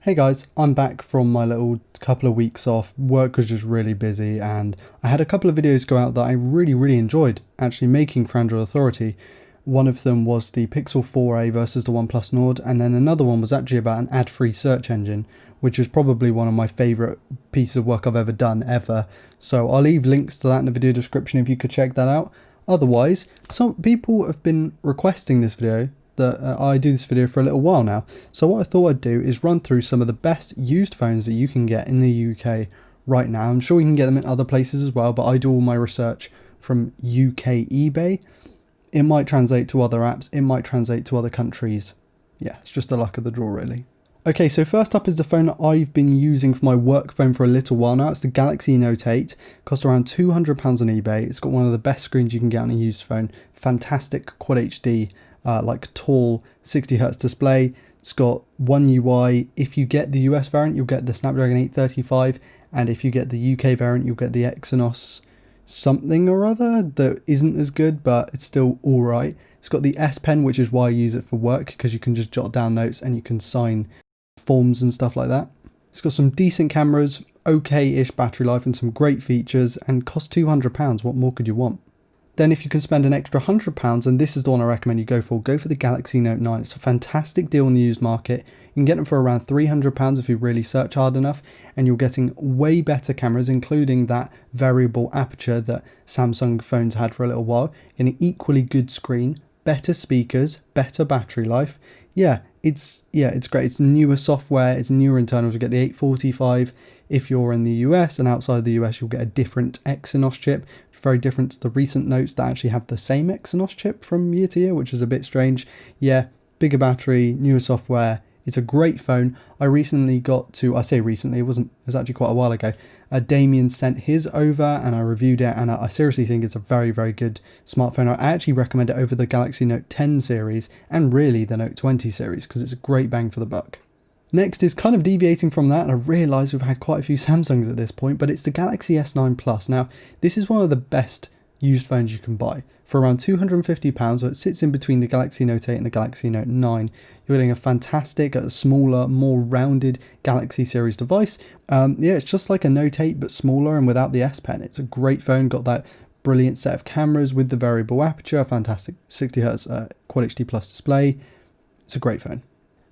Hey guys, I'm back from my little couple of weeks off. Work was just really busy and I had a couple of videos go out that I really enjoyed actually making for Android Authority. One of them was the Pixel 4a versus the OnePlus Nord, and then another one was actually about an ad-free search engine, which is probably one of my favourite pieces of work I've ever done, ever. So I'll leave links to that in the video description if you could check that out. Otherwise, some people have been requesting this video, that I do this video for a little while now. So what I thought I'd do is run through some of the best used phones that you can get in the UK right now. I'm sure you can get them in other places as well, but I do all my research from UK eBay. It might translate to other apps, it might translate to other countries. Yeah, it's just the luck of the draw really. Okay, so first up is the phone that I've been using for my work phone for a little while now. It's the Galaxy Note 8. Cost around £200 on eBay. It's got one of the best screens you can get on a used phone. Fantastic Quad HD, like tall 60Hz display. It's got one UI. If you get the US variant, you'll get the Snapdragon 835. And if you get the UK variant, you'll get the Exynos something or other that isn't as good, but it's still alright. It's got the S Pen, which is why I use it for work, because you can just jot down notes and you can sign forms and stuff like that. It's got some decent cameras, okay-ish battery life and some great features, and costs £200. What more could you want? Then if you can spend an extra £100, and this is the one I recommend you go for the Galaxy Note 9. It's a fantastic deal in the used market. You can get them for around £300 if you really search hard enough, and you're getting way better cameras, including that variable aperture that Samsung phones had for a little while, and an equally good screen, better speakers, better battery life. Yeah, it's great. It's newer software, it's newer internals. You get the 845. If you're in the US and outside the US, you'll get a different Exynos chip. It's very different to the recent Notes that actually have the same Exynos chip from year to year, which is a bit strange. Yeah, bigger battery, newer software. It's a great phone. I recently got to, I say recently, it was actually quite a while ago. Damien sent his over and I reviewed it, and I seriously think it's a very good smartphone. I actually recommend it over the Galaxy Note 10 series and really the Note 20 series because it's a great bang for the buck. Next is kind of deviating from that, and I realise we've had quite a few Samsungs at this point, but it's the Galaxy S9 Plus. Now, this is one of the best used phones you can buy for around £250, so it sits in between the Galaxy Note 8 and the Galaxy Note 9. You're getting a fantastic, smaller, more rounded Galaxy series device. Yeah, it's just like a Note 8 but smaller and without the S Pen. It's a great phone, got that brilliant set of cameras with the variable aperture, fantastic 60Hz Quad HD Plus display. It's a great phone.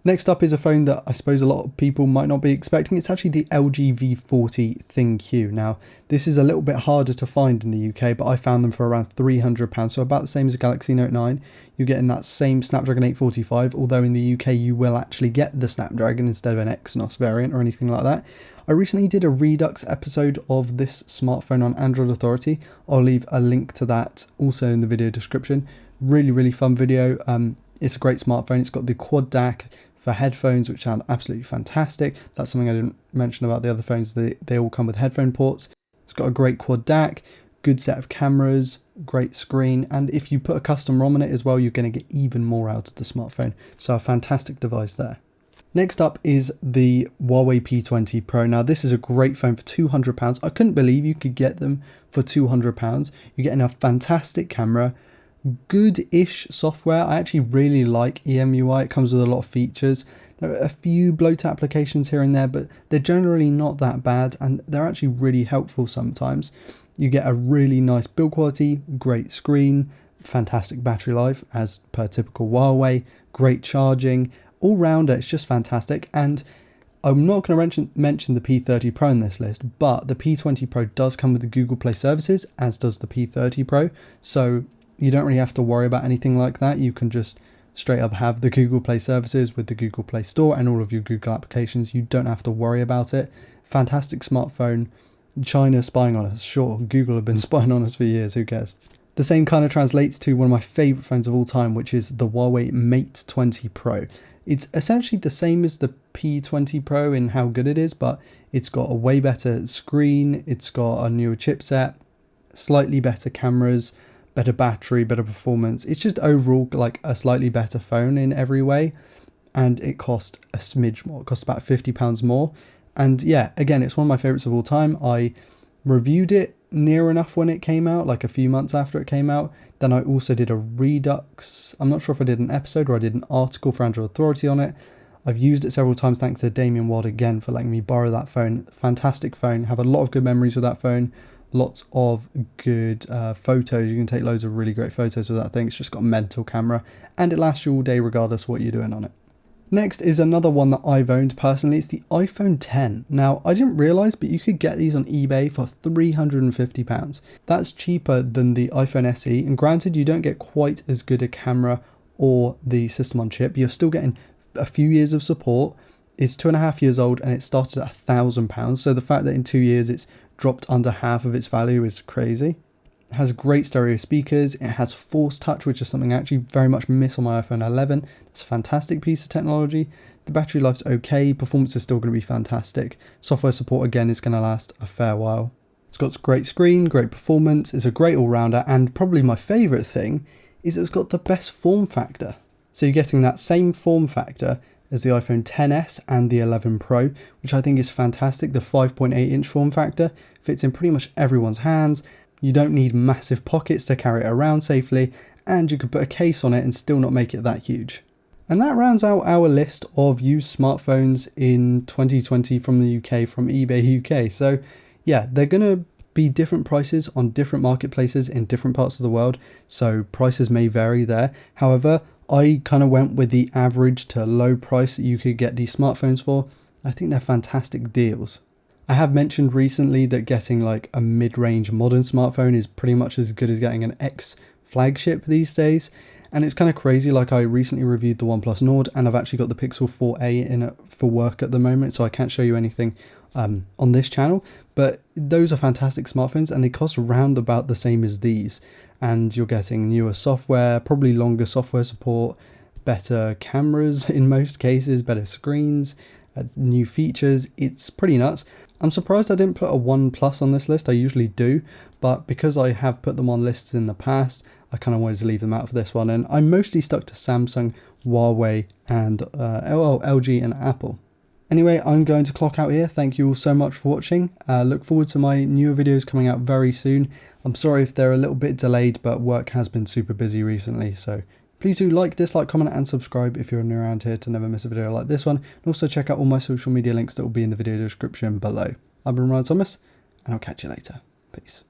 Next up is a phone that I suppose a lot of people might not be expecting. It's actually the LG V40 ThinQ. Now, this is a little bit harder to find in the UK, but I found them for around £300, so about the same as the Galaxy Note 9. You're getting that same Snapdragon 845, although in the UK you will actually get the Snapdragon instead of an Exynos variant or anything like that. I recently did a Redux episode of this smartphone on Android Authority. I'll leave a link to that also in the video description. Really fun video. It's a great smartphone. It's got the quad DAC for headphones, which sound absolutely fantastic. That's something I didn't mention about the other phones. They all come with headphone ports. It's got a great quad DAC, good set of cameras, great screen, and if you put a custom ROM on it as well, you're going to get even more out of the smartphone. So a fantastic device there. Next up is the Huawei P20 Pro. Now this is a great phone for £200. I couldn't believe you could get them for £200. You're getting a fantastic camera, good-ish software. I actually really like EMUI. It comes with a lot of features. There are a few bloat applications here and there, but they're generally not that bad, and they're actually really helpful sometimes. You get a really nice build quality, great screen, fantastic battery life as per typical Huawei, great charging, all-rounder. It's just fantastic. And I'm not going to mention the P30 Pro in this list, but the P20 Pro does come with the Google Play services, as does the P30 Pro. So you don't really have to worry about anything like that. You can just straight up have the Google Play services with the Google Play Store and all of your Google applications. You don't have to worry about it. Fantastic smartphone. China spying on us. Sure, Google have been spying on us for years. Who cares? The same kind of translates to one of my favourite phones of all time, which is the Huawei Mate 20 Pro. It's essentially the same as the P20 Pro in how good it is, but it's got a way better screen. It's got a newer chipset, slightly better cameras, better battery, better performance. It's just overall like a slightly better phone in every way, and it cost a smidge more. It cost about £50 more, and yeah, again, it's one of my favorites of all time. I reviewed it near enough when it came out, like a few months after it came out. Then I also did a Redux. I'm not sure if I did an episode or I did an article for Android Authority on it. I've used it several times thanks to Damien Wilde again for letting me borrow that phone. Fantastic phone, have a lot of good memories with that phone, lots of good photos. You can take loads of really great photos with that thing. It's just got a mental camera and it lasts you all day regardless of what you're doing on it. Next is another one that I've owned personally. It's the iPhone 10. Now, I didn't realise, but you could get these on eBay for £350. That's cheaper than the iPhone SE, and granted, you don't get quite as good a camera or the system on chip. You're still getting a few years of support. It's 2.5 years old and it started at £1,000. So the fact that in 2 years it's dropped under half of its value is crazy. It has great stereo speakers, it has Force Touch, which is something I actually very much miss on my iPhone 11. It's a fantastic piece of technology. The battery life's okay, performance is still going to be fantastic. Software support again is going to last a fair while. It's got a great screen, great performance, it's a great all-rounder, and probably my favourite thing is it's got the best form factor. So you're getting that same form factor as the iPhone XS and the 11 Pro, which I think is fantastic. The 5.8-inch form factor fits in pretty much everyone's hands. You don't need massive pockets to carry it around safely, and you could put a case on it and still not make it that huge. And that rounds out our list of used smartphones in 2020 from the UK, from eBay UK. So yeah, they're going to be different prices on different marketplaces in different parts of the world, so prices may vary there. However, I kind of went with the average to low price that you could get these smartphones for. I think they're fantastic deals. I have mentioned recently that getting like a mid-range modern smartphone is pretty much as good as getting an X flagship these days. And it's kind of crazy, like I recently reviewed the OnePlus Nord and I've actually got the Pixel 4a in it for work at the moment, so I can't show you anything on this channel. But those are fantastic smartphones and they cost around about the same as these. And you're getting newer software, probably longer software support, better cameras in most cases, better screens, new features. It's pretty nuts. I'm surprised I didn't put a OnePlus on this list. I usually do, but because I have put them on lists in the past, I kind of wanted to leave them out for this one. And I'm mostly stuck to Samsung, Huawei, and LG and Apple. Anyway, I'm going to clock out here. Thank you all so much for watching. Look forward to my newer videos coming out very soon. I'm sorry if they're a little bit delayed, but work has been super busy recently. So please do like, dislike, comment, and subscribe if you're new around here to never miss a video like this one. And also check out all my social media links that will be in the video description below. I've been Ryan Thomas, and I'll catch you later. Peace.